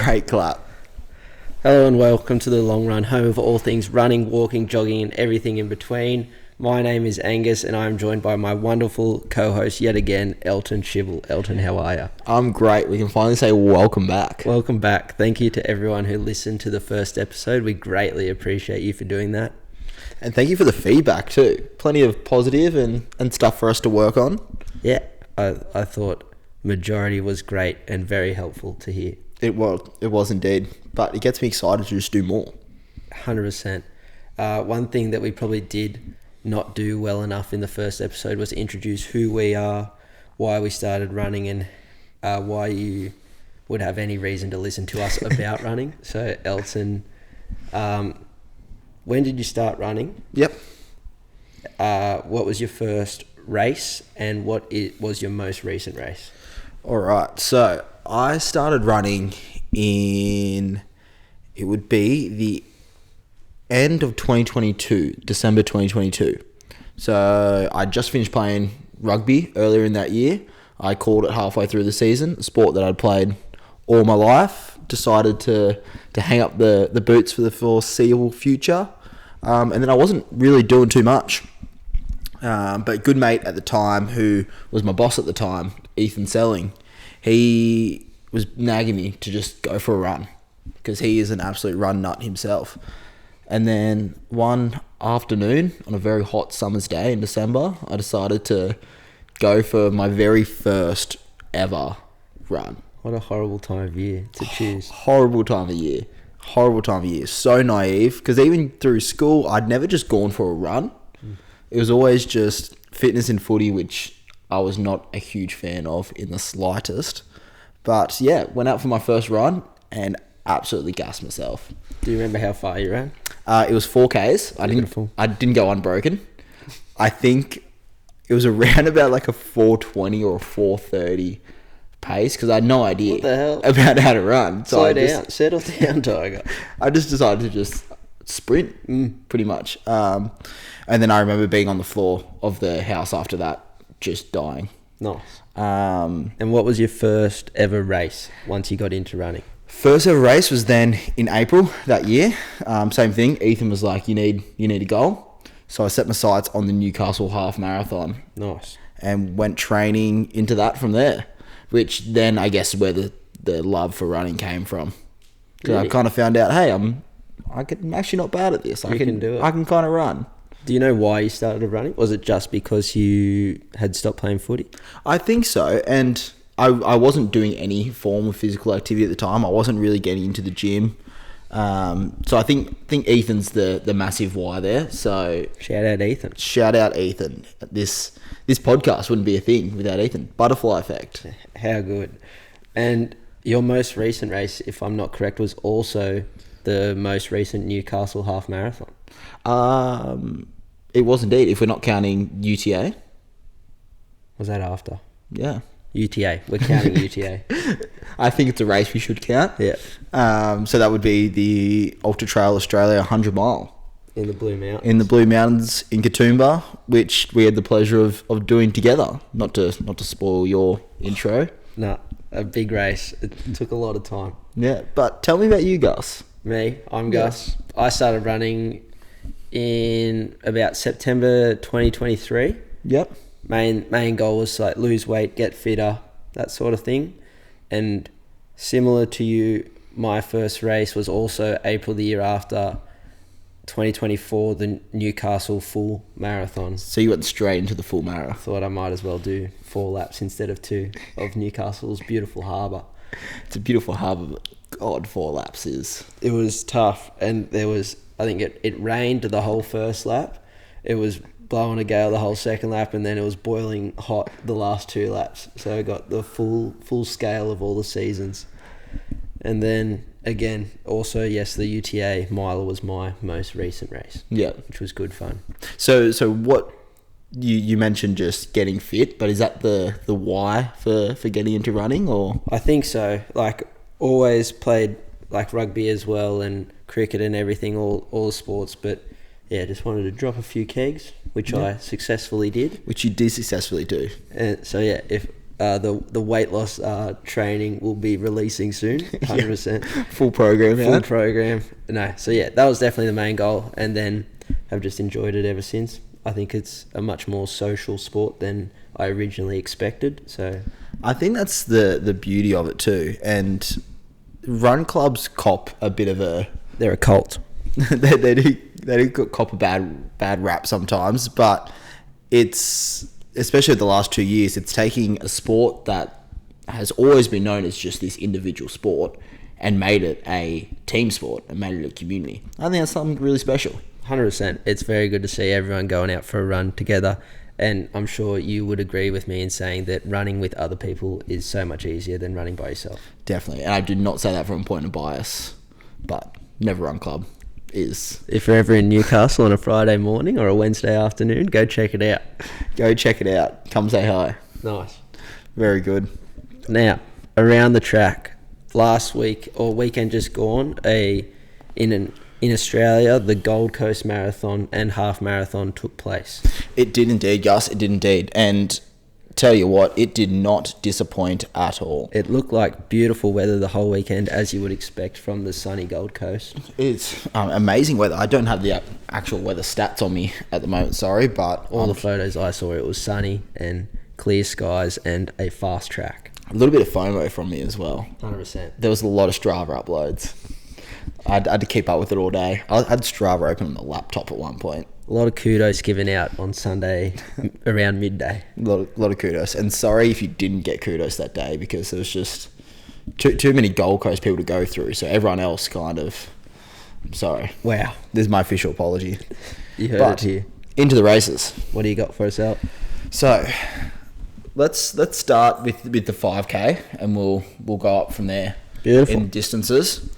Great clap. Hello and welcome to the Long Run, home of all things running, walking, jogging and everything in between. My name is Angus and I'm joined by my wonderful co-host yet again, Elton Shibble. Elton, how are you? I'm great. We can finally say welcome back. Welcome back. Thank you to everyone who listened to the first episode. We greatly appreciate you for doing that. And thank you for the feedback too. Plenty of positive and stuff for us to work on. Yeah, I thought majority was great and very helpful to hear. It was indeed. But it gets me excited to just do more. 100%. One thing that we probably did not do well enough in the first episode was introduce who we are, why we started running, and why you would have any reason to listen to us about running. So, Elton, when did you start running? Yep. What was your first race, and what was your most recent race? All right. So I started running it would be the end of 2022, December 2022. So I just finished playing rugby earlier in that year. I called it halfway through the season, a sport that I'd played all my life. Decided to hang up the boots for the foreseeable future. And then I wasn't really doing too much. But good mate at the time, who was my boss at the time, Ethan Selling, he was nagging me to just go for a run because he is an absolute run nut himself. And then one afternoon on a very hot summer's day in December, I decided to go for my very first ever run. What a horrible time of year to choose. Horrible time of year. So naive, because even through school, I'd never just gone for a run. It was always just fitness and footy, which I was not a huge fan of in the slightest. But yeah, went out for my first run and absolutely gassed myself. Do you remember how far you ran? It was 4Ks. I didn't go unbroken. I think it was around about like a 4:20 or a 4:30 pace because I had no idea What the hell? about how to run. So Slow down. Settle down, Tiger. I just decided to just sprint, pretty much. And then I remember being on the floor of the house after that, just dying. Nice. And what was your first ever race once you got into running? First ever race was then in April that year. Same thing. Ethan was like, you need a goal. So I set my sights on the Newcastle half marathon. Nice. And went training into that from there, which then I guess is where the love for running came from. Because I kind of found out, hey, I'm actually not bad at this. I can do it. I can kind of run. Do you know why you started running? Was it just because you had stopped playing footy? I think so. And I wasn't doing any form of physical activity at the time. I wasn't really getting into the gym. So I think Ethan's the massive why there. So Shout out Ethan. This podcast wouldn't be a thing without Ethan. Butterfly effect. How good. And your most recent race, if I'm not correct, was also the most recent Newcastle half marathon. It was indeed, if we're not counting UTA. Was that after? Yeah. UTA. We're counting UTA. I think it's a race we should count. Yeah. So that would be the Ultra Trail Australia 100 mile. In the Blue Mountains. In the Blue Mountains in Katoomba, which we had the pleasure of doing together. Not to spoil your intro. No, a big race. It took a lot of time. Yeah, but tell me about you, Gus. Me, I'm Gus. I started running in about September 2023. Yep. Main goal was like lose weight, get fitter, that sort of thing. And similar to you, my first race was also April the year after, 2024, the Newcastle full marathon. So you went straight into the full marathon. Thought I might as well do 4 laps instead of 2 of Newcastle's beautiful harbour. It's a beautiful harbour, but God, 4 laps is... It was tough, and there was, I think it rained the whole first lap. It was blowing a gale the whole second lap, and then it was boiling hot the last 2 laps. So I got the full scale of all the seasons. And then again, also yes, the UTA miler was my most recent race. Yeah, which was good fun. So what you mentioned just getting fit, but is that the why for getting into running, or? I think so. Like always played like rugby as well and cricket and everything, all the sports, but yeah, just wanted to drop a few kegs, which I successfully did. Which you did successfully do. And so yeah, if the weight loss training will be releasing soon. 100%. Full program. Full program. No, so yeah, that was definitely the main goal, and then I've just enjoyed it ever since. I think it's a much more social sport than I originally expected. So I think that's the beauty of it too. And run clubs cop a bit of a... they're a cult. they do cop a bad rap sometimes, but it's, especially the last 2 years, it's taking a sport that has always been known as just this individual sport and made it a team sport and made it a community. I think that's something really special. 100%. It's very good to see everyone going out for a run together. And I'm sure you would agree with me in saying that running with other people is so much easier than running by yourself. Definitely. And I did not say that from a point of bias, but Never Run Club is... if you're ever in Newcastle on a Friday morning or a Wednesday afternoon, go check it out. Go check it out. Come say hi. Nice. Very good. Now, around the track, last week or weekend just gone, in Australia, the Gold Coast Marathon and Half Marathon took place. It did indeed, Gus. It did indeed. And tell you what, it did not disappoint at all. It looked like beautiful weather the whole weekend, as you would expect from the sunny Gold Coast. It's amazing weather. I don't have the actual weather stats on me at the moment, sorry, but... all the photos I saw, it was sunny and clear skies and a fast track. A little bit of FOMO from me as well. 100%. There was a lot of Strava uploads. I had to keep up with it all day. I had Strava open on the laptop at one point. A lot of kudos given out on Sunday around midday. A lot of kudos. And sorry if you didn't get kudos that day, because there was just too many Gold Coast people to go through. So everyone else kind of... I'm sorry. Wow. This is my official apology. You heard it here. Into the races. What do you got for us, Al? So let's start with the 5K, and we'll go up from there. Beautiful. In distances.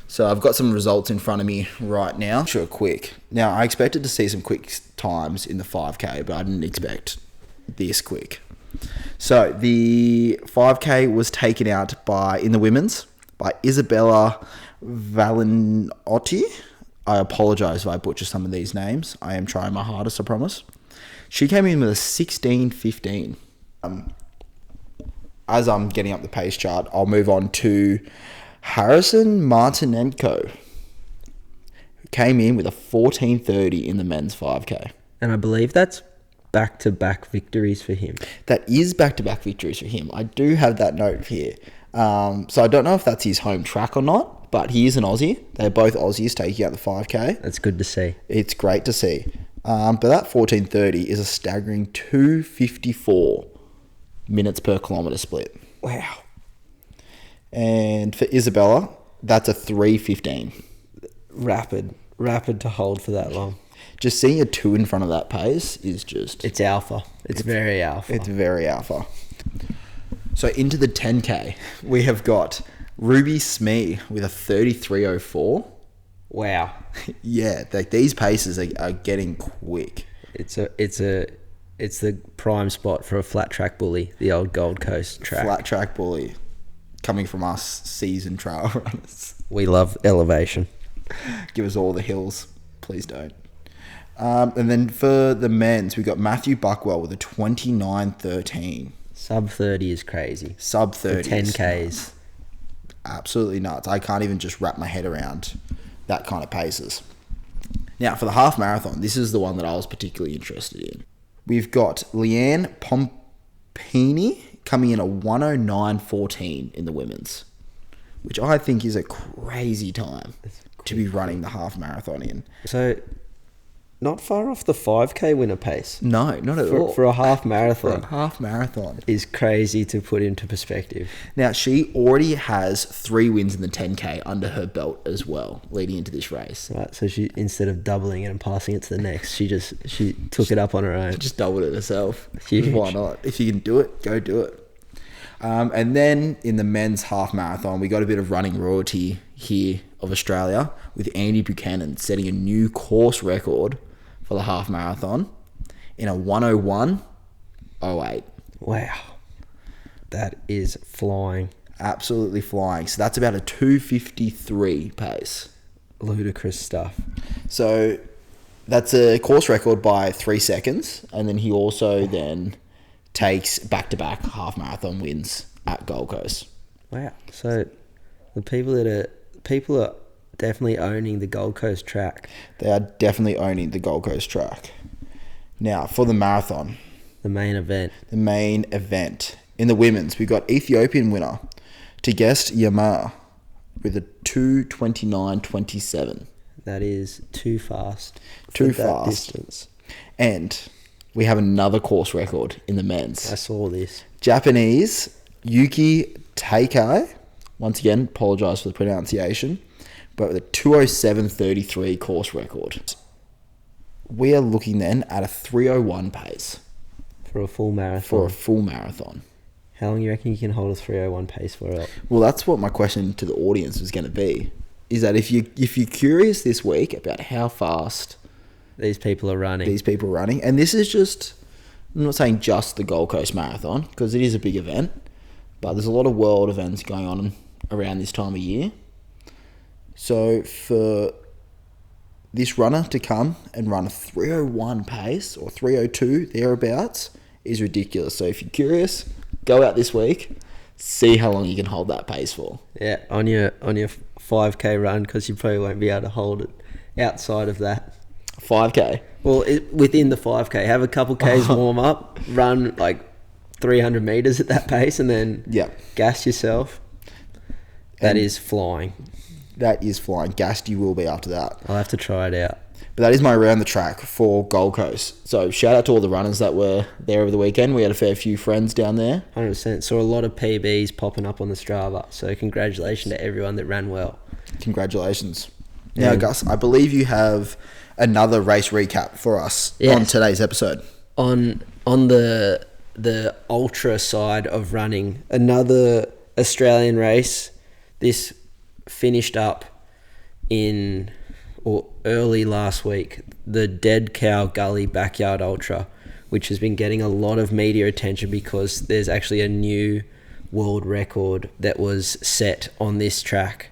So I've got some results in front of me right now. Sure, quick. Now, I expected to see some quick times in the 5K, but I didn't expect this quick. So the 5K was taken out in the women's, by Isabella Valinotti. I apologise if I butcher some of these names. I am trying my hardest, I promise. She came in with a 16:15. As I'm getting up the pace chart, I'll move on to Harrison Martinenko, who came in with a 14:30 in the men's 5K. And I believe that's back-to-back victories for him. That is back-to-back victories for him. I do have that note here. So I don't know if that's his home track or not, but he is an Aussie. They're both Aussies taking out the 5K. That's good to see. It's great to see. But that 14:30 is a staggering 2:54 minutes per kilometre split. Wow. And for Isabella, that's a 3:15. Rapid to hold for that long. Just seeing a 2 in front of that pace is just... It's alpha. It's very alpha. It's very alpha. So into the 10K, we have got Ruby Smee with a 33:04. Wow. Yeah, like these paces are getting quick. It's the prime spot for a flat track bully, the old Gold Coast track. Flat track bully, coming from us seasoned trail runners. We love elevation. Give us all the hills, please don't. And then for the men's, we got Matthew Buckwell with a 29:13. Sub 30 is crazy. Sub 30. 10Ks. Absolutely nuts. I can't even just wrap my head around that kind of paces. Now, for the half marathon, this is the one that I was particularly interested in. We've got Leanne Pompini coming in at 1:09:14 in the women's, which I think is a crazy time to be running the half marathon in. So, not far off the 5K winner pace. No, not at all. For a half marathon. For a half marathon. Is crazy to put into perspective. Now, she already has 3 wins in the 10K under her belt as well, leading into this race. Right, so she, instead of doubling it and passing it to the next, she took it up on her own. Just doubled it herself. Huge. Why not? If you can do it, go do it. And then in the men's half marathon, we got a bit of running royalty here of Australia with Andy Buchanan setting a new course record for the half marathon in a 1:01:08. Wow. That is flying. Absolutely flying. So that's about a 2:53 pace. Ludicrous stuff. So that's a course record by 3 seconds. And then he also then takes back-to-back half marathon wins at Gold Coast. Wow. So the people are definitely owning the Gold Coast track. They are definitely owning the Gold Coast track. Now, for the marathon. The main event. In the women's, we got Ethiopian winner Tigest Yamar with a 2:29.27. That is too fast. Too for that fast. distance. And we have another course record in the men's. I saw this. Japanese Yuki Taikai. Once again, apologise for the pronunciation. But with a 2:07.33 course record. We are looking then at a 3:01 pace. For a full marathon. How long you reckon you can hold a 3:01 pace for it? Well, that's what my question to the audience was going to be. Is that if you're curious this week about how fast these people are running, and this is just, I'm not saying just the Gold Coast Marathon, because it is a big event, but there's a lot of world events going on around this time of year. So for this runner to come and run a 3:01 pace or 3:02 thereabouts is ridiculous. So if you're curious, go out this week, see how long you can hold that pace for. Yeah, on your 5K run, because you probably won't be able to hold it outside of that. 5K? Well, within the 5K, have a couple Ks warm up, run like 300 meters at that pace, and then gas yourself. That is flying. That is flying. Gassed you will be after that. I'll have to try it out. But that is my around the track for Gold Coast. So shout out to all the runners that were there over the weekend. We had a fair few friends down there. 100%. Saw a lot of PBs popping up on the Strava. So congratulations to everyone that ran well. Congratulations. Now, Gus, I believe you have another race recap for us on today's episode. On the ultra side of running, another Australian race. This finished up early last week, the Dead Cow Gully Backyard Ultra, which has been getting a lot of media attention because there's actually a new world record that was set on this track.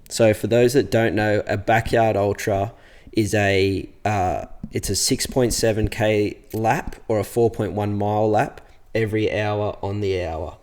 So for those that don't know, a Backyard Ultra is it's a 6.7k lap or a 4.1 mile lap every hour on the hour.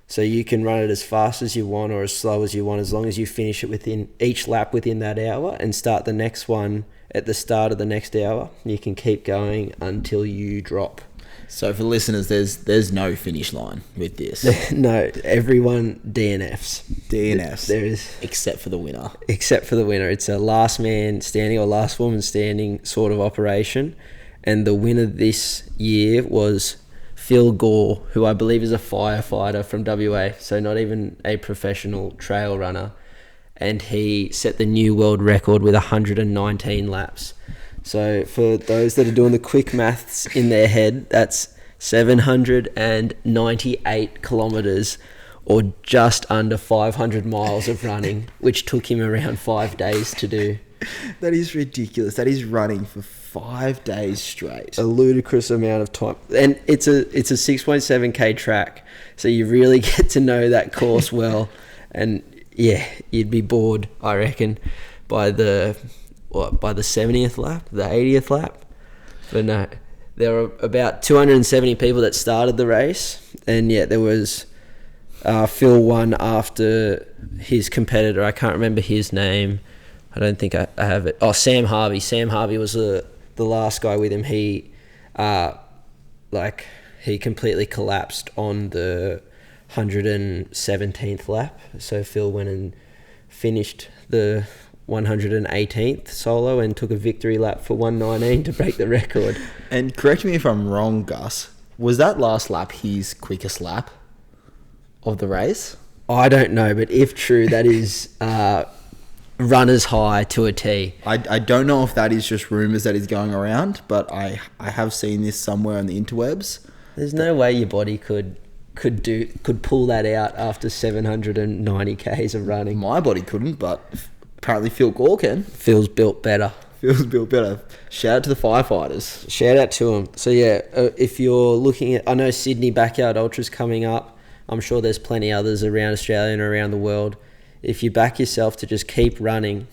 So you can run it as fast as you want or as slow as you want, as long as you finish it within each lap within that hour and start the next one at the start of the next hour. You can keep going until you drop. So for listeners, there's no finish line with this. No, everyone DNFs. There is. Except for the winner. It's a last man standing or last woman standing sort of operation. And the winner this year was Phil Gore, who I believe is a firefighter from WA, so not even a professional trail runner. And he set the new world record with 119 laps. So for those that are doing the quick maths in their head, that's 798 kilometres or just under 500 miles of running, which took him around 5 days to do. That is ridiculous. That is running for 5 days straight. A ludicrous amount of time. And it's a 6.7k track, so you really get to know that course well. And yeah, you'd be bored, I reckon, by the 70th lap, the 80th lap. But no, there were about 270 people that started the race, and yeah, there was Phil won after his competitor. I can't remember his name. I don't think I have it. Oh, Sam Harvey. Sam Harvey was the last guy with him. He completely collapsed on the 117th lap. So Phil went and finished the 118th solo and took a victory lap for 119 to break the record. And correct me if I'm wrong, Gus. Was that last lap his quickest lap of the race? I don't know, but if true, that is runner's high to a T. I don't know if that is just rumours that is going around, but I have seen this somewhere on the interwebs. There's no way your body could pull that out after 790 k's of running. My body couldn't, but apparently Phil Gore can. Phil's built better. Shout out to the firefighters. Shout out to them. So yeah, if you're looking at, I know Sydney Backyard Ultra's coming up. I'm sure there's plenty others around Australia and around the world. If you back yourself to just keep running,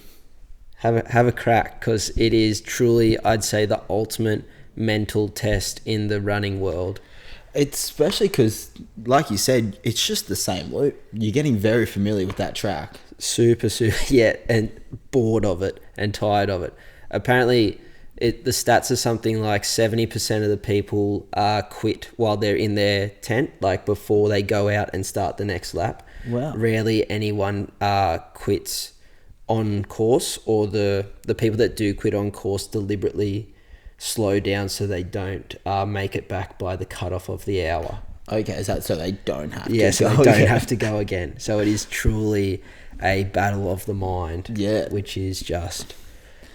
have a crack, because it is truly, I'd say, the ultimate mental test in the running world. It's especially because, like you said, it's just the same loop. You're getting very familiar with that track. Super, yeah, and bored of it and tired of it. Apparently, the stats are something like 70% of the people quit while they're in their tent, like before they go out and start the next lap. Wow. Rarely anyone quits on course, or the people that do quit on course deliberately slow down so they don't make it back by the cutoff of the hour. Okay, is that so they don't have to? Yeah, so go they don't again? have to go again. So it is truly a battle of the mind. Yeah. Which is just,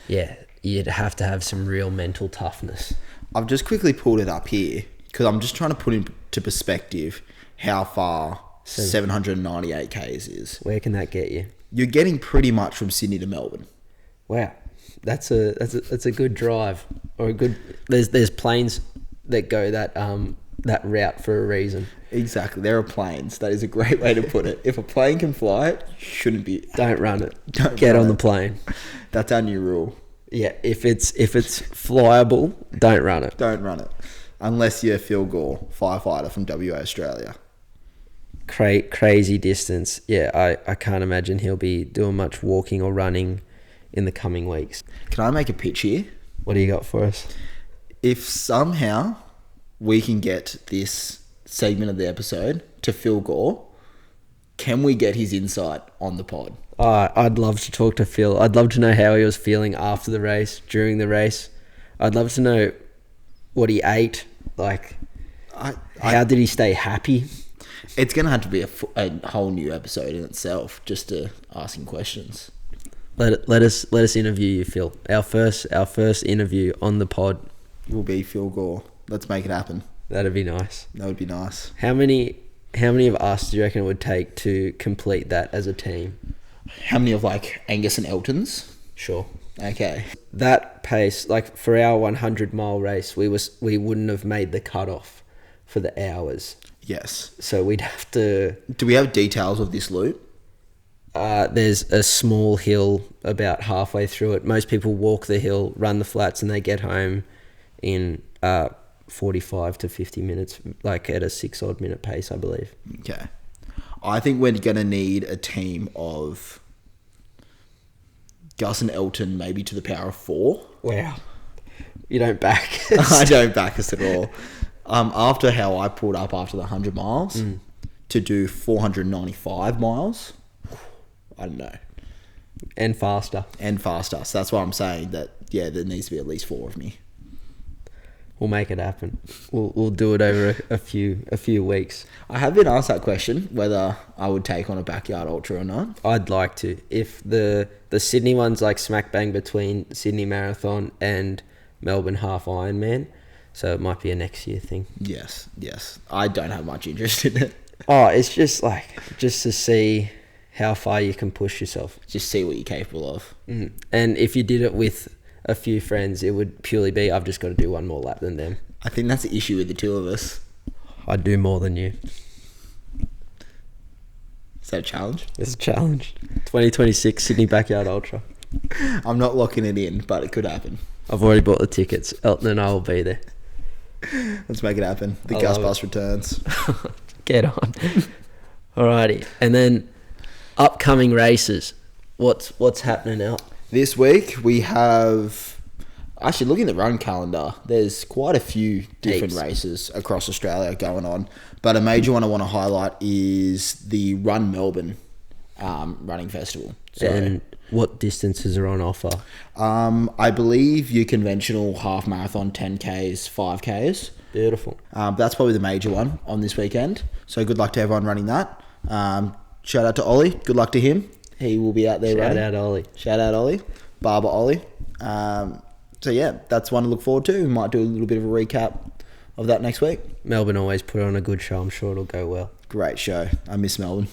yeah, you'd have to have some real mental toughness. I've just quickly pulled it up here because I'm just trying to put into perspective how far 798 Ks is. Where can that get you? You're getting pretty much from Sydney to Melbourne. Wow, that's a good drive, or a good. There's planes that go that route for a reason. Exactly, there are planes. That is a great way to put it. If a plane can fly it, you shouldn't be. Don't run it. Don't Get run on it. the plane. That's our new rule. Yeah, if it's flyable, don't run it. Don't run it, unless you're Phil Gore, firefighter from WA Australia. Crazy distance. Yeah, I can't imagine he'll be doing much walking or running in the coming weeks. Can I make a pitch here? What do you got for us? If somehow we can get this segment of the episode to Phil Gore, can we get his insight on the pod? I'd love to talk to Phil. I'd love to know how he was feeling after the race, during the race. I'd love to know what he ate. Like, how did he stay happy? It's going to have to be a whole new episode in itself, just to ask him questions. Let us interview you, Phil. Our first interview on the pod. Will be Phil Gore. Let's make it happen. That'd be nice. That would be nice. How many of us do you reckon it would take to complete that as a team? How many of like Angus and Elton's? Sure. Okay. That pace, like for our 100-mile race, we wouldn't have made the cutoff for the hours. Yes. So we'd have to. Do we have details of this loop? There's a small hill about halfway through it. Most people walk the hill, run the flats, and they get home in 45 to 50 minutes, like at a 6-odd minute pace, I believe. Okay. I think we're going to need a team of Gus and Elton, maybe to the power of 4. Wow. You don't back I don't back us at all. After how I pulled up after the 100 miles to do 495 miles, I don't know. And faster. So that's why I'm saying that, yeah, there needs to be at least 4 of me. We'll make it happen. We'll do it over a few weeks. I have been asked that question, whether I would take on a backyard ultra or not. I'd like to. If the Sydney one's like smack bang between Sydney Marathon and Melbourne Half Ironman, so it might be a next year thing. Yes. I don't have much interest in it. Oh, it's just to see how far you can push yourself. Just see what you're capable of. And if you did it with a few friends, it would purely be, I've just got to do one more lap than them. I think that's the issue with the two of us. I'd do more than you. Is that a challenge? It's a challenge. 2026 Sydney Backyard Ultra. I'm not locking it in, but it could happen. I've already bought the tickets. Elton and I will be there. Let's make it happen. The I Gus love Bus returns. Get on. Alrighty. And then upcoming races. What's happening now? This week we have, actually looking at the run calendar, there's quite a few different races across Australia going on, but a major one I want to highlight is the Run Melbourne running festival. So, And what distances are on offer? I believe your conventional half marathon, 10Ks, 5Ks. Beautiful. That's probably the major one on this weekend. So good luck to everyone running that. Shout out to Ollie. Good luck to him. He will be out there running. Shout out Ollie. Barber Ollie. So yeah, that's one to look forward to. We might do a little bit of a recap of that next week. Melbourne always put on a good show. I'm sure it'll go well. Great show. I miss Melbourne.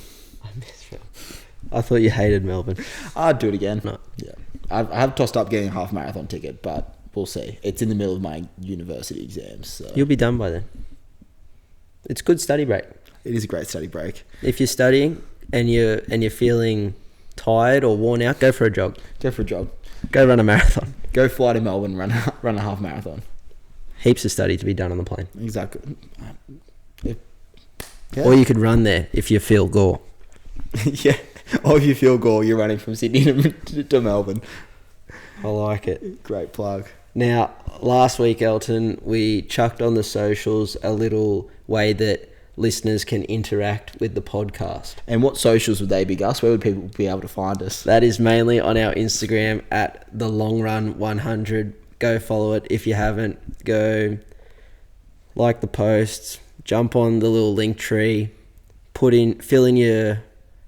I thought you hated Melbourne. I'd do it again. No. Yeah. I have tossed up getting a half marathon ticket, but we'll see. It's in the middle of my university exams. So. You'll be done by then. It's a good study break. It is a great study break. If you're studying and you're feeling tired or worn out, go for a jog. Go for a jog. Go run a marathon. Go fly to Melbourne, run a half marathon. Heaps of study to be done on the plane. Exactly. Yeah. Or you could run there if you feel gore. Yeah. Or if you feel gore, you're running from Sydney to Melbourne. I like it. Great plug. Now, last week, Elton, we chucked on the socials a little way that listeners can interact with the podcast. And what socials would they be, Gus? Where would people be able to find us? That is mainly on our Instagram at the Long Run 100. Go follow it if you haven't. Go like the posts. Jump on the little link tree. Fill in your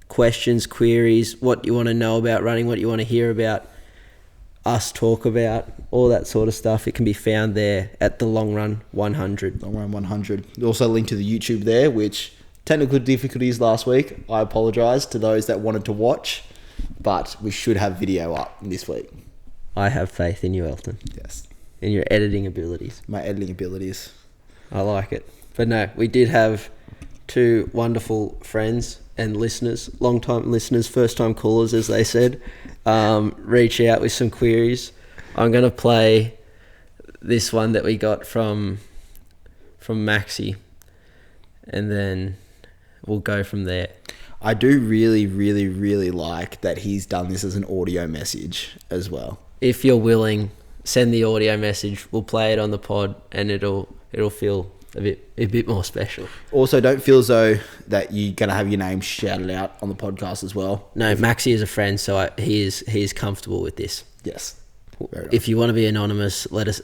questions, queries, what you want to know about running, what you want to hear about us talk about, all that sort of stuff. It can be found there at the Long Run 100. Long Run 100. Also link to the YouTube there, which technical difficulties last week. I apologise to those that wanted to watch, but we should have video up this week. I have faith in you, Elton. Yes. In your editing abilities. My editing abilities. I like it. But no, we did have two wonderful friends and listeners, long-time listeners, first-time callers, as they said, reach out with some queries. I'm going to play this one that we got from Maxi, and then we'll go from there. I do really, really, really like that he's done this as an audio message as well. If you're willing, send the audio message. We'll play it on the pod, and it'll feel a bit more special. Also, don't feel as though that you're going to have your name shouted out on the podcast as well. No, Maxi is a friend, so he is comfortable with this. Yes. If you want to be anonymous, let us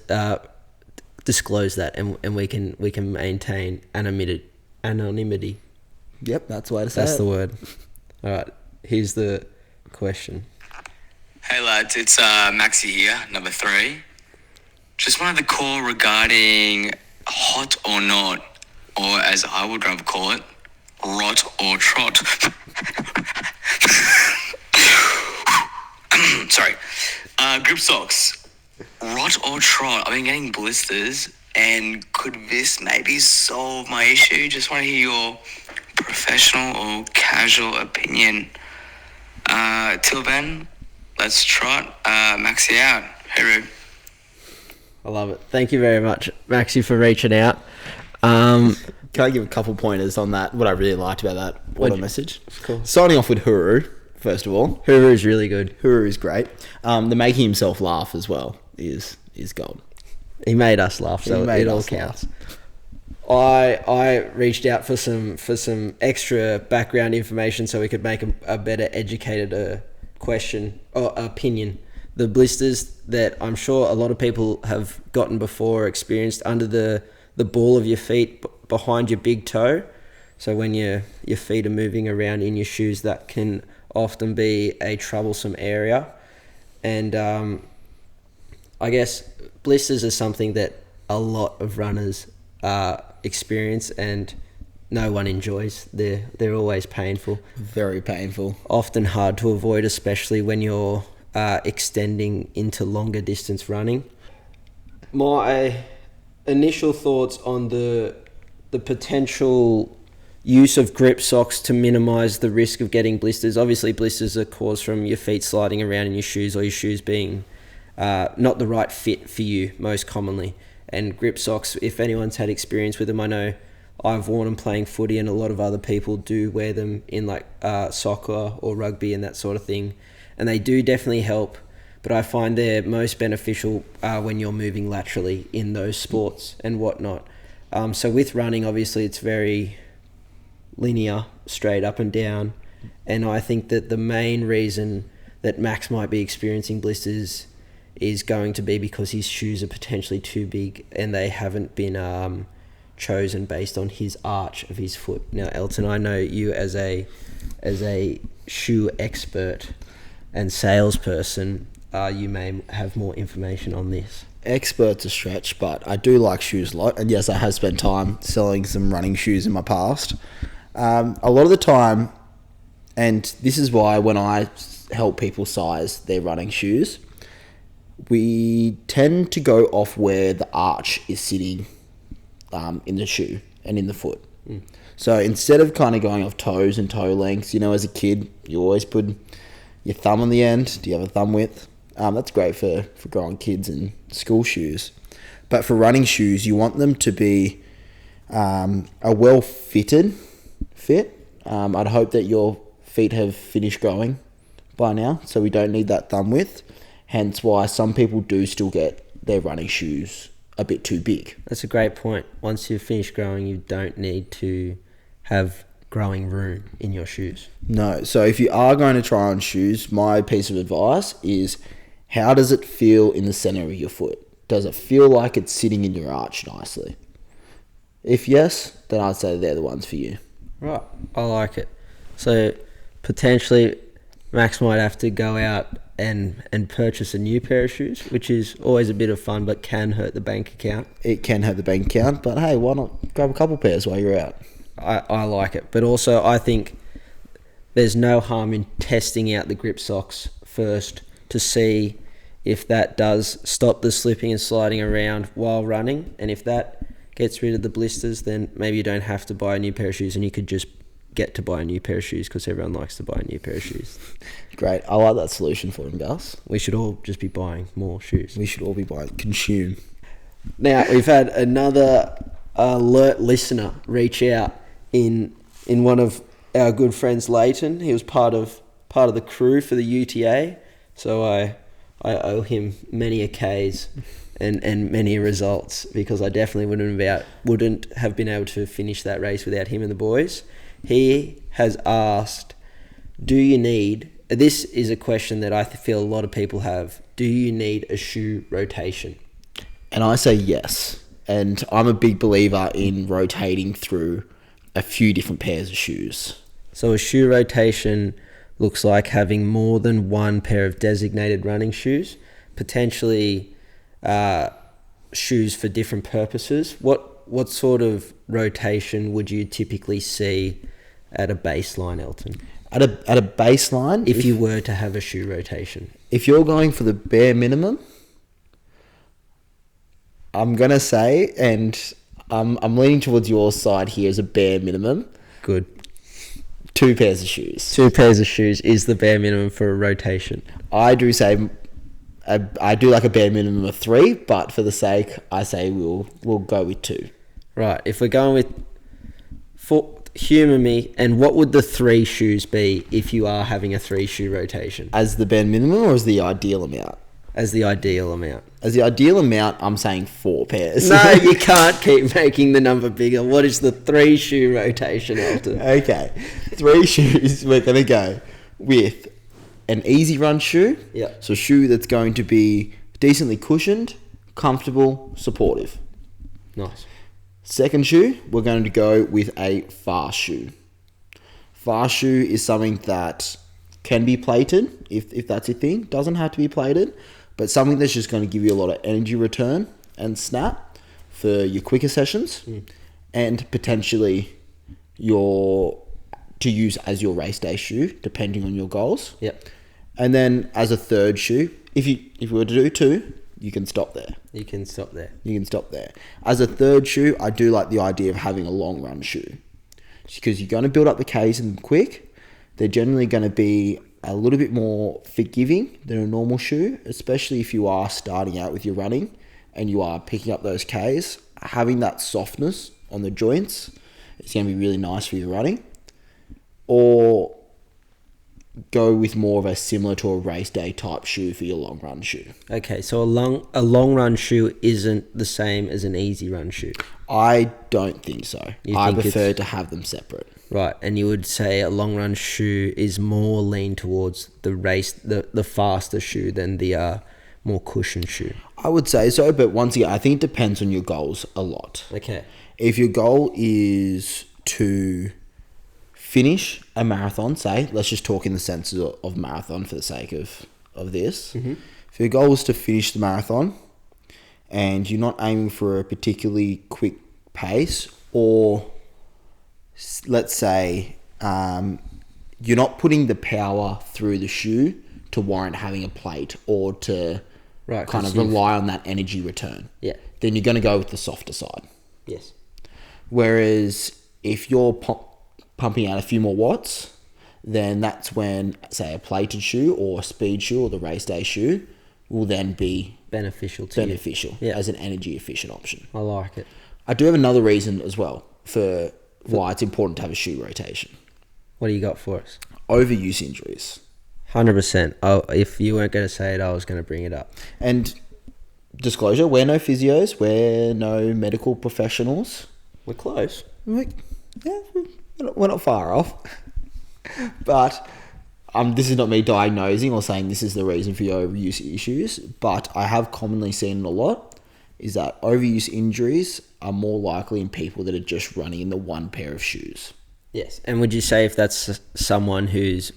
disclose that, and we can maintain anonymity. Yep, that's the way to say it. That's the word. All right, here's the question. Hey lads, it's Maxi here, number 3. Just wanted to call regarding hot or not, or as I would rather call it, rot or trot. Sorry. Grip socks. Rot or trot. I've been getting blisters, and could this maybe solve my issue? Just want to hear your professional or casual opinion. Till then, let's trot. Maxi out. Hooroo. I love it. Thank you very much, Maxi, for reaching out. Can I give a couple pointers on that? What I really liked about that auto message. Cool. Signing off with Huru, first of all. Huru is really good. Huru is great. The making himself laugh as well is gold. He made us laugh, so it all counts. I reached out for some extra background information so we could make a better educated question or opinion. The blisters that I'm sure a lot of people have gotten before or experienced under the ball of your feet behind your big toe. So when your feet are moving around in your shoes, that can often be a troublesome area. And I guess blisters are something that a lot of runners experience, and no one enjoys. They're always painful. Very painful. Often hard to avoid, especially when you're extending into longer distance running. My initial thoughts on the potential use of grip socks to minimize the risk of getting blisters. Obviously, blisters are caused from your feet sliding around in your shoes, or your shoes being not the right fit for you most commonly. And grip socks, if anyone's had experience with them, I know I've worn them playing footy, and a lot of other people do wear them in like soccer or rugby and that sort of thing. And they do definitely help, but I find they're most beneficial when you're moving laterally in those sports and whatnot. So with running, obviously, it's very linear, straight up and down. And I think that the main reason that Max might be experiencing blisters is going to be because his shoes are potentially too big and they haven't been chosen based on his arch of his foot. Now, Elton, I know you as a shoe expert and salesperson, you may have more information on this. Expert's a stretch, but I do like shoes a lot. And yes, I have spent time selling some running shoes in my past. A lot of the time, and this is why when I help people size their running shoes, we tend to go off where the arch is sitting in the shoe and in the foot. So instead of kind of going off toes and toe lengths, as a kid, you always put your thumb on the end. Do you have a thumb width? That's great for growing kids and school shoes. But for running shoes, you want them to be a well-fitted fit. I'd hope that your feet have finished growing by now, so we don't need that thumb width. Hence why some people do still get their running shoes a bit too big. That's a great point. Once you've finished growing, you don't need to have growing room in your shoes. No, so if you are going to try on shoes, my piece of advice is, how does it feel in the center of your foot? Does it feel like it's sitting in your arch nicely? If yes, then I'd say they're the ones for you. Right, I like it. So potentially Max might have to go out and purchase a new pair of shoes, which is always a bit of fun but can hurt the bank account. It can hurt the bank account, but hey, why not grab a couple pairs while you're out? I like it. But also I think there's no harm in testing out the grip socks first to see if that does stop the slipping and sliding around while running. And if that gets rid of the blisters, then maybe you don't have to buy a new pair of shoes and you could just get to buy a new pair of shoes because everyone likes to buy a new pair of shoes. Great. I like that solution for him, Gus. We should all just be buying more shoes. We should all be buying. Consume. Now, we've had another alert listener reach out in one of our good friends, Leighton. He was part of the crew for the UTA, so I owe him many Ks and many results, because I definitely wouldn't have been able to finish that race without him and the boys. He has asked, do you need... This is a question that I feel a lot of people have. Do you need a shoe rotation? And I say yes. And I'm a big believer in rotating through a few different pairs of shoes. So a shoe rotation looks like having more than one pair of designated running shoes, potentially shoes for different purposes. What sort of rotation would you typically see at a baseline, Elton? At a baseline, if you were to have a shoe rotation, if you're going for the bare minimum, I'm gonna say, and I'm leaning towards your side here as a bare minimum. Good. 2 pairs of shoes. 2 pairs of shoes is the bare minimum for a rotation. I do say, I do like a bare minimum of 3, but for the sake, I say we'll go with 2. Right. If we're going with 4. Humour me, and what would the 3 shoes be if you are having a 3 shoe rotation? As the bare minimum or as the ideal amount? As the ideal amount. As the ideal amount, I'm saying 4 pairs. No, you can't keep making the number bigger. What is the 3 shoe rotation, Elton? Okay. 3 shoes, we're going to go with an easy run shoe. Yeah. So a shoe that's going to be decently cushioned, comfortable, supportive. Nice. Second shoe, we're going to go with a fast shoe. Fast shoe is something that can be plated, if that's your thing. Doesn't have to be plated, but something that's just going to give you a lot of energy return and snap for your quicker sessions, and potentially to use as your race day shoe, depending on your goals. Yep. And then as a third shoe, if you were to do 2, you can stop there. You can stop there. As a third shoe, I do like the idea of having a long run shoe, because you're going to build up the Ks in them quick. They're generally going to be a little bit more forgiving than a normal shoe, especially if you are starting out with your running and you are picking up those Ks. Having that softness on the joints is going to be really nice for your running. Or go with more of a similar to a race day type shoe for your long run shoe. Okay, so a long run shoe isn't the same as an easy run shoe. I don't think so. I think prefer to have them separate. Right, and you would say a long run shoe is more lean towards the faster shoe than the more cushioned shoe. I would say so, but once again, I think it depends on your goals a lot. Okay. If your goal is to finish a marathon, say, let's just talk in the sense of marathon for the sake of this. Mm-hmm. If your goal is to finish the marathon and you're not aiming for a particularly quick pace, or let's say you're not putting the power through the shoe to warrant having a plate or to kind of rely on that energy return, then you're going to go with the softer side. Yes. Whereas if you're pumping out a few more watts, then that's when, say, a plated shoe or a speed shoe or the race day shoe will then be beneficial as an energy efficient option. I like it. I do have another reason as well for why it's important to have a shoe rotation. What do you got for us? Overuse injuries. 100%. Oh, if you weren't going to say it, I was going to bring it up. And disclosure, we're no physios, we're no medical professionals. We're close. Yeah, we're not far off. But this is not me diagnosing or saying this is the reason for your overuse issues, but I have commonly seen a lot is that overuse injuries are more likely in people that are just running in the one pair of shoes. Yes. And would you say if that's someone who's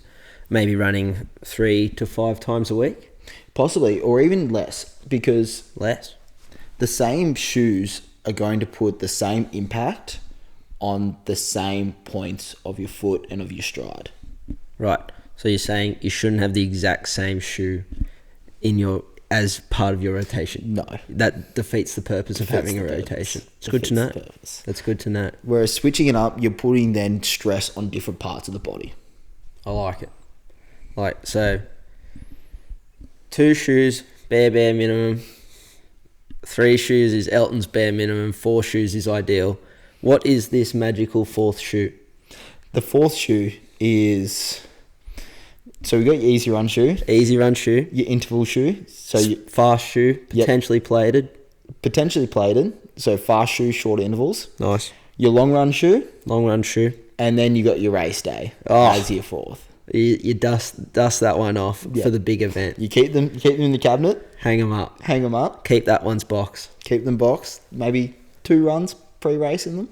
maybe running 3 to 5 times a week? Possibly, or even less, because Less. the same shoes are going to put the same impact on the same points of your foot and of your stride. Right. So you're saying you shouldn't have the exact same shoe as part of your rotation? No. That defeats the purpose of having a rotation. It's good to know. That's good to know. Whereas switching it up, you're putting then stress on different parts of the body. I like it. Like, so 2 shoes, bare minimum. 3 shoes is Elton's bare minimum. 4 shoes is ideal. What is this magical 4th shoe? The 4th shoe is... So we got your easy run shoe. Easy run shoe. Your interval shoe. So your fast shoe, potentially plated. Potentially plated. So fast shoe, short intervals. Nice. Your long run shoe. Long run shoe. And then you got your race day as your 4th. You dust that one off for the big event. You keep them in the cabinet. Hang them up. Keep that one's box. Keep them boxed. Maybe 2 runs pre-race in them.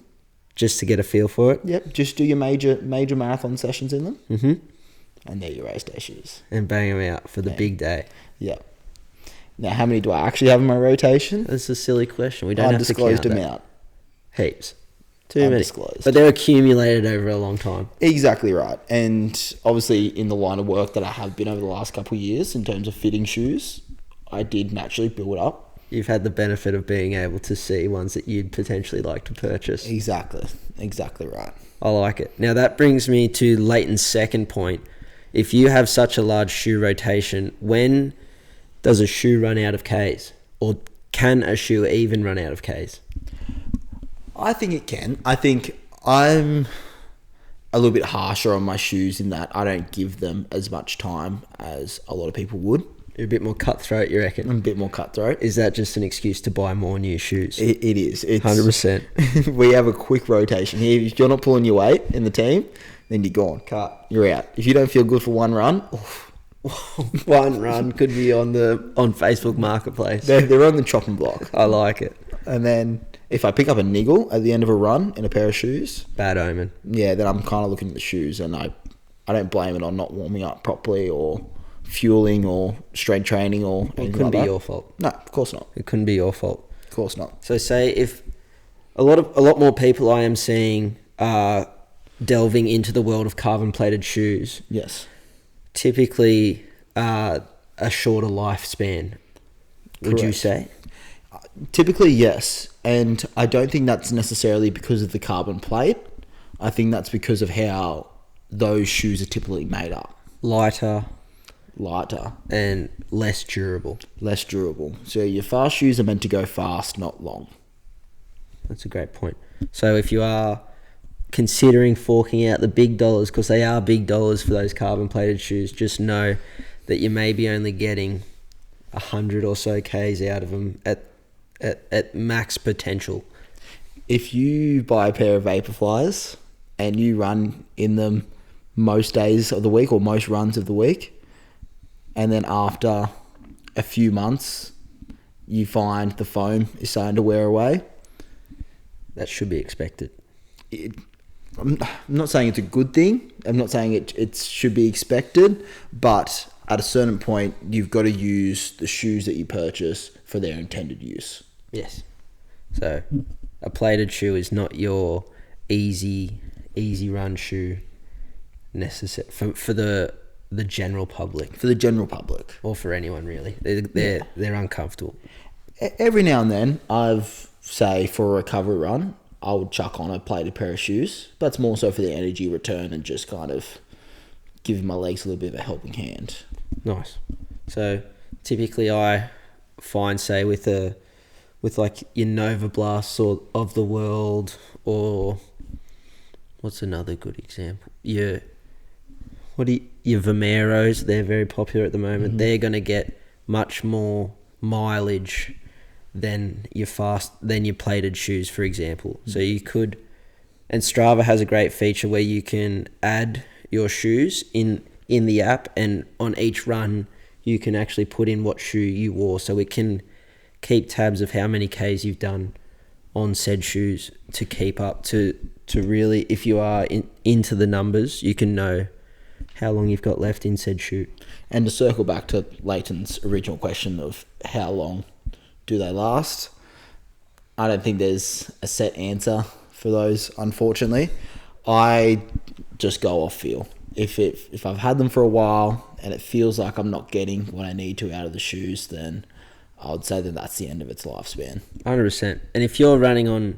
Just to get a feel for it. Yep. Just do your major marathon sessions in them. Mm-hmm. And they're your race day shoes. And bang them out for the big day. Yeah. Now, how many do I actually have in my rotation? That's a silly question. We don't have to count Undisclosed amount. Heaps. Too many. Undisclosed. But they're accumulated over a long time. Exactly right. And obviously in the line of work that I have been over the last couple of years in terms of fitting shoes, I did naturally build up. You've had the benefit of being able to see ones that you'd potentially like to purchase. Exactly right. I like it. Now that brings me to Leighton's second point. If you have such a large shoe rotation, when does a shoe run out of Ks? Or can a shoe even run out of Ks? I think it can. I think I'm a little bit harsher on my shoes in that I don't give them as much time as a lot of people would. You're a bit more cutthroat, you reckon? I'm a bit more cutthroat. Is that just an excuse to buy more new shoes? It is. It's 100%. We have a quick rotation here. If you're not pulling your weight in the team, then you're gone. Cut. You're out. If you don't feel good for one run, one run could be on Facebook Marketplace. They're on the chopping block. I like it. And then if I pick up a niggle at the end of a run in a pair of shoes, bad omen. Yeah, then I'm kind of looking at the shoes, and I don't blame it on not warming up properly or fueling or strength training or anything. It couldn't like be that. your fault. No, of course not. It couldn't be your fault. Of course not. So say if a lot more people I am seeing are delving into the world of carbon plated shoes. Yes. Typically a shorter lifespan, would you say? Typically, yes. And I don't think that's necessarily because of the carbon plate. I think that's because of how those shoes are typically made up. Lighter. And less durable. So your fast shoes are meant to go fast, not long. That's a great point. So if you are considering forking out the big dollars, because they are big dollars for those carbon plated shoes, just know that you may be only getting 100 or so Ks out of them at max potential. If you buy a pair of Vaporflies and you run in them most days of the week or most runs of the week, and then after a few months you find the foam is starting to wear away, that should be expected. I'm not saying it's a good thing. I'm not saying it should be expected, but at a certain point, you've got to use the shoes that you purchase for their intended use. Yes. So a plated shoe is not your easy run shoe necessary for the general public. For the general public. Or for anyone really. They're uncomfortable. Every now and then, say for a recovery run, I would chuck on a plated pair of shoes. But it's more so for the energy return and just kind of giving my legs a little bit of a helping hand. Nice. So typically I find, say, with a with like your Nova Blasts or of the world, or what's another good example? Your Vomeros, they're very popular at the moment. They're going to get much more mileage than your plated shoes, for example. So you could, and Strava has a great feature where you can add your shoes in the app, and on each run you can actually put in what shoe you wore, so it can keep tabs of how many Ks you've done on said shoes to keep up to really, if you are into the numbers, you can know how long you've got left in said shoe. And to circle back to Leighton's original question of how long do they last, I don't think there's a set answer for those, unfortunately. I just go off feel. If I've had them for a while and it feels like I'm not getting what I need to out of the shoes, then I would say that that's the end of its lifespan. 100%. And if you're running on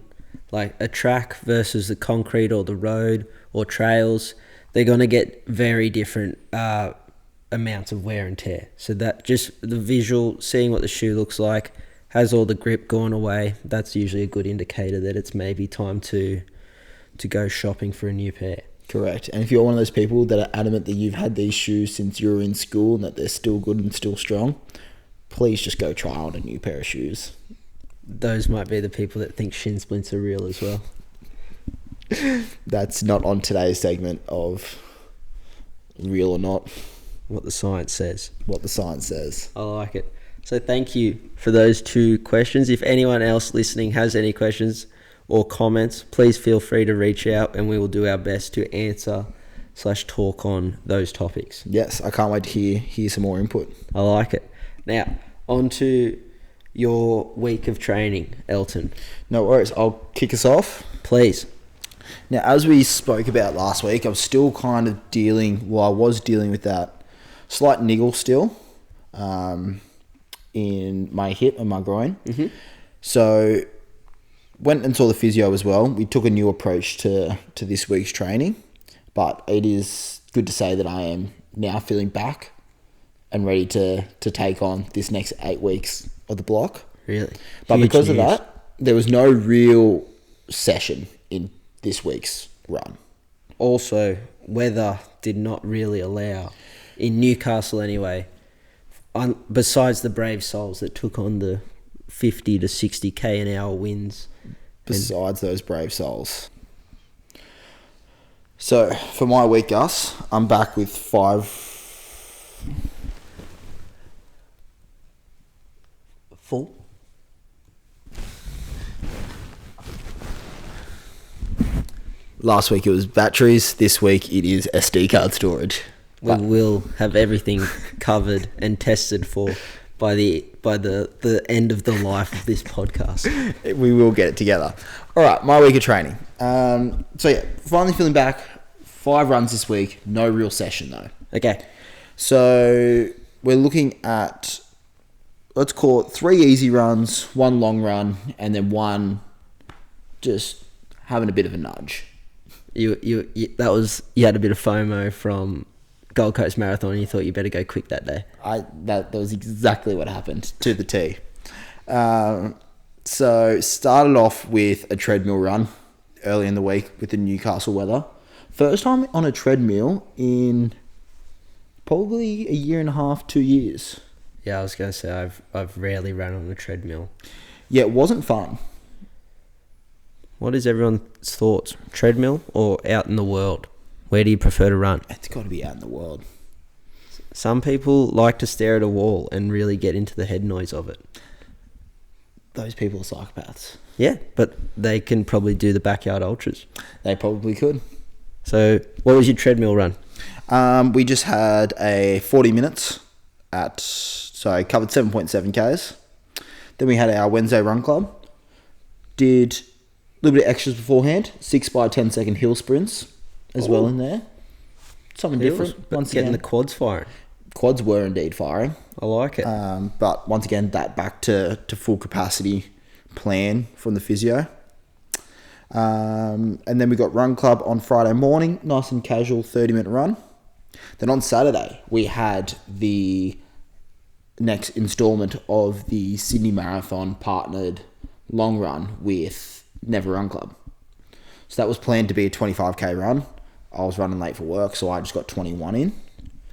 like a track versus the concrete or the road or trails, they're going to get very different amounts of wear and tear. So that just the visual, seeing what the shoe looks like, has all the grip gone away, that's usually a good indicator that it's maybe time to go shopping for a new pair. Correct. And if you're one of those people that are adamant that you've had these shoes since you were in school and that they're still good and still strong, please just go try on a new pair of shoes. Those might be the people that think shin splints are real as well. That's not on today's segment of real or not. What the science says. What the science says. I like it. So thank you for those 2 questions. If anyone else listening has any questions or comments, please feel free to reach out and we will do our best to answer / talk on those topics. Yes, I can't wait to hear some more input. I like it. Now, on to your week of training, Elton. No worries. I'll kick us off. Please. Now, as we spoke about last week, I'm still kind of I was dealing with that slight niggle still in my hip and my groin. Mm-hmm. So went and saw the physio as well. We took a new approach to this week's training, but it is good to say that I am now feeling back and ready to take on this next 8 weeks of the block. Really? But Huge because news. of that, there was no real session in this week's run. Also, weather did not really allow, in Newcastle anyway, besides the brave souls that took on the 50 to 60k an hour winds. Besides those brave souls. So, for my week, Gus, I'm back with 5... Full? Last week it was batteries. This week it is SD card storage. We will have everything covered and tested for by the end of the life of this podcast. We will get it together. All right, my week of training. So yeah, finally feeling back. 5 runs this week. No real session though. Okay. So we're looking at, let's call it 3 easy runs, 1 long run, and then 1 just having a bit of a nudge. You had a bit of FOMO from Gold Coast Marathon and you thought you better go quick that day. That was exactly what happened to the T. So started off with a treadmill run early in the week with the Newcastle weather. First time on a treadmill in probably 1.5 to 2 years. Yeah, I was going to say I've rarely run on a treadmill. Yeah, it wasn't fun. What is everyone's thoughts? Treadmill or out in the world? Where do you prefer to run? It's got to be out in the world. Some people like to stare at a wall and really get into the head noise of it. Those people are psychopaths. Yeah, but they can probably do the backyard ultras. They probably could. So what was your treadmill run? We just had a 40 minutes covered 7.7 Ks. Then we had our Wednesday run club. Did a little bit of extras beforehand. 6 by 10 second hill sprints as well in there. Something different. Once getting the quads firing. Quads were indeed firing. I like it. But once again, that back to full capacity plan from the physio. And then we got run club on Friday morning. Nice and casual 30-minute run. Then on Saturday, we had the next instalment of the Sydney Marathon partnered long run with Never Run Club. So that was planned to be a 25k run. I was running late for work, so I just got 21 in.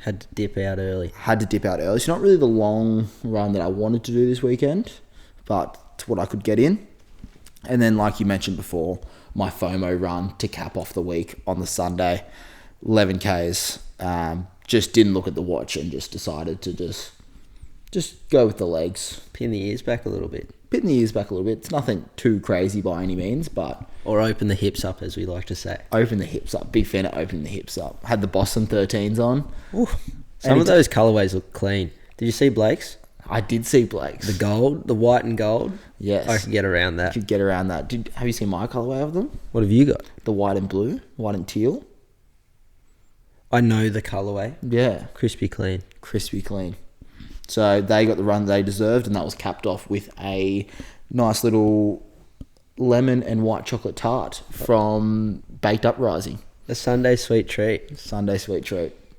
Had to dip out early. It's not really the long run that I wanted to do this weekend, but it's what I could get in. And then, like you mentioned before, my FOMO run to cap off the week on the Sunday, 11Ks. Just didn't look at the watch and just decided to just go with the legs. Pin the ears back a little bit. It's nothing too crazy by any means, but... Or open the hips up, as we like to say. Open the hips up. Big fan of opening the hips up. Had the Boston 13s on. Ooh, some of those colourways look clean. Did you see Blake's? I did see Blake's. The gold, the white and gold. Yes. I could get around that. Have you seen my colourway of them? What have you got? The white and blue, white and teal. I know the colourway. Yeah. Crispy clean. So they got the run they deserved, and that was capped off with a nice little lemon and white chocolate tart from Baked Uprising. A Sunday sweet treat.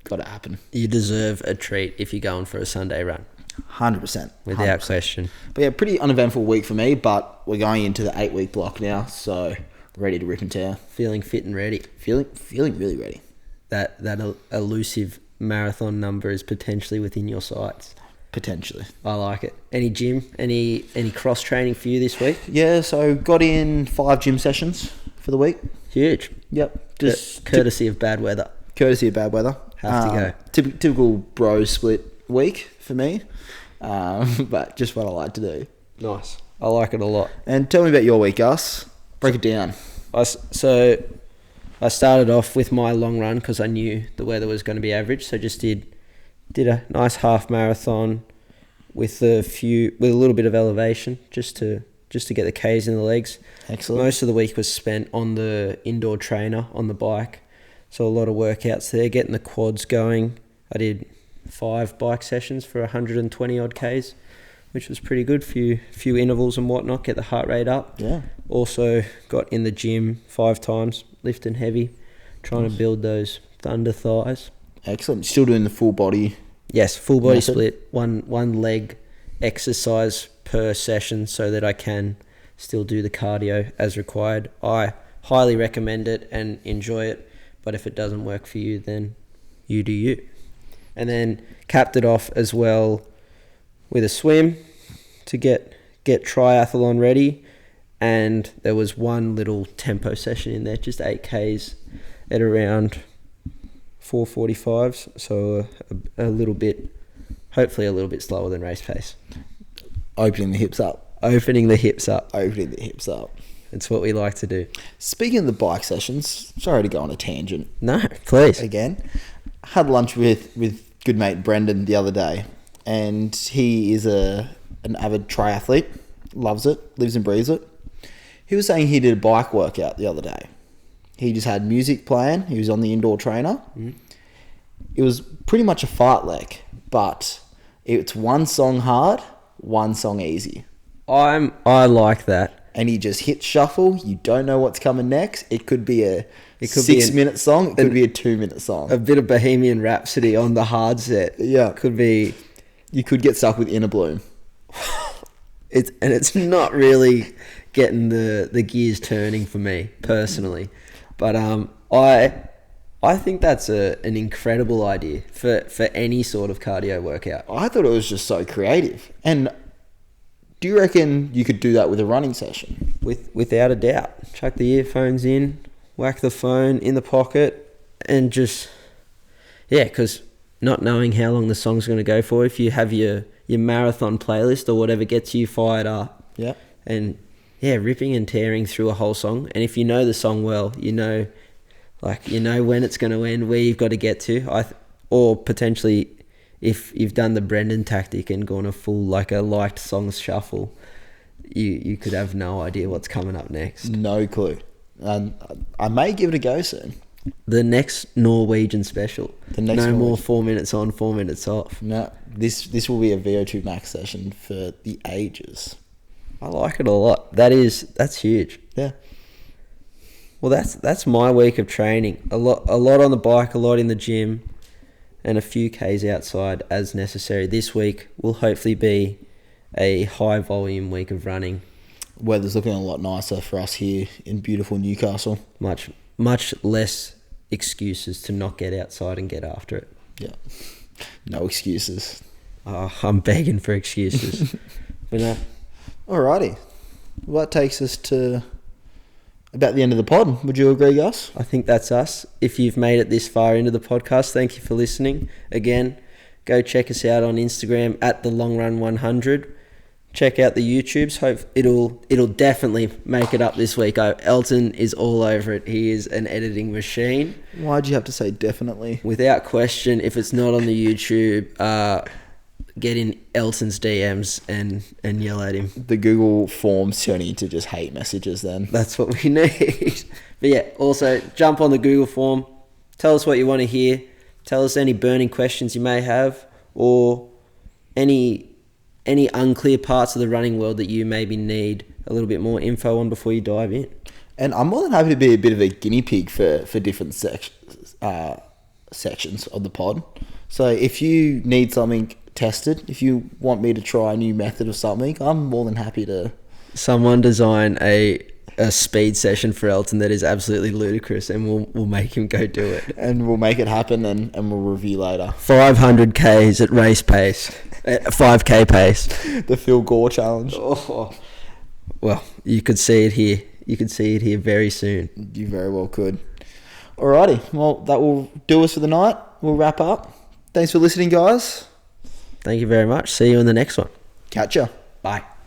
Got to happen. You deserve a treat if you're going for a Sunday run. 100%. Without question. But yeah, pretty uneventful week for me, but we're going into the 8-week block now, so ready to rip and tear. Feeling fit and ready. Feeling really ready. That elusive marathon number is potentially within your sights. Potentially. I like it. Any gym? Any cross training for you this week? Yeah, so got in 5 gym sessions for the week. Huge. Yep. Just courtesy of bad weather. Have to go. Typical bro split week for me, but just what I like to do. Nice. I like it a lot. And tell me about your week, Gus. Break it down. So I started off with my long run because I knew the weather was going to be average. So just did a nice half marathon with a little bit of elevation just to get the K's in the legs. Excellent. Most of the week was spent on the indoor trainer on the bike. So a lot of workouts there, getting the quads going. I did 5 bike sessions for 120 odd Ks, which was pretty good. Few intervals and whatnot, get the heart rate up. Yeah. Also got in the gym 5 times, lifting heavy, trying to build those thunder thighs. Excellent. Still doing the full body? Yes, full body method? split, one leg exercise per session so that I can still do the cardio as required. I highly recommend it and enjoy it, but if it doesn't work for you, then you do you. And then capped it off as well with a swim to get triathlon ready, and there was one little tempo session in there, just 8Ks at around 4:45s, so a little bit, hopefully a little bit slower than race pace. Opening the hips up. It's what we like to do. Speaking of the bike sessions, sorry to go on a tangent. No, please. Again, had lunch with good mate Brendan the other day, and he is an avid triathlete, loves it, lives and breathes it. He was saying he did a bike workout the other day. He just had music playing. He was on the indoor trainer. Mm. It was pretty much a fartlek, but it's one song hard, one song easy. I like that. And he just hits shuffle. You don't know what's coming next. It could be a 6-minute song. It could be a 2-minute song. A bit of Bohemian Rhapsody on the hard set. Yeah. Could be. You could get stuck with Inner Bloom. It's not really getting the gears turning for me personally, but I think that's an incredible idea for any sort of cardio workout. I thought it was just so creative. And do you reckon you could do that with a running session? Without a doubt. Chuck the earphones in, whack the phone in the pocket, and just, yeah, because not knowing how long the song's going to go for, if you have your marathon playlist or whatever gets you fired up. Yeah. And yeah, ripping and tearing through a whole song. And if you know the song well, you know when it's going to end, where you've got to get to. Or potentially, if you've done the Brendan tactic and gone a full, like a liked songs shuffle, you could have no idea what's coming up next. No clue. I may give it a go soon. The next Norwegian special. More 4 minutes on, 4 minutes off. No, this will be a VO2 max session for the ages. I like it a lot. That's huge. Yeah. Well, that's my week of training. A lot on the bike, a lot in the gym, and a few Ks outside as necessary. This week will hopefully be a high volume week of running. weather's looking a lot nicer for us here in beautiful Newcastle. Much less excuses to not get outside and get after it. Yeah. No excuses. Oh, I'm begging for excuses. But no. Alrighty. Well, that takes us to about the end of the pod. Would you agree, Gus? I think that's us. If you've made it this far into the podcast, thank you for listening. Again, go check us out on Instagram at TheLongRun100. Check out the YouTubes. Hope it'll definitely make it up this week. Elton is all over it. He is an editing machine. Why'd you have to say definitely? Without question, if it's not on the YouTube, get in Elton's DMs and yell at him. The Google Forms turning into just hate messages then. That's what we need. But yeah, also jump on the Google form. Tell us what you want to hear. Tell us any burning questions you may have, or any unclear parts of the running world that you maybe need a little bit more info on before you dive in. And I'm more than happy to be a bit of a guinea pig for different sections of the pod. So if you need something tested, if you want me to try a new method or something, I'm more than happy to. Someone design a speed session for Elton that is absolutely ludicrous, and we'll make him go do it. And we'll make it happen, and we'll review later. 500 Ks at race pace. 5K pace. The Phil Gore challenge. Oh. Well, you could see it here. You could see it here very soon. You very well could. Alrighty. Well, that will do us for the night. We'll wrap up. Thanks for listening, guys. Thank you very much. See you in the next one. Catch ya. Bye.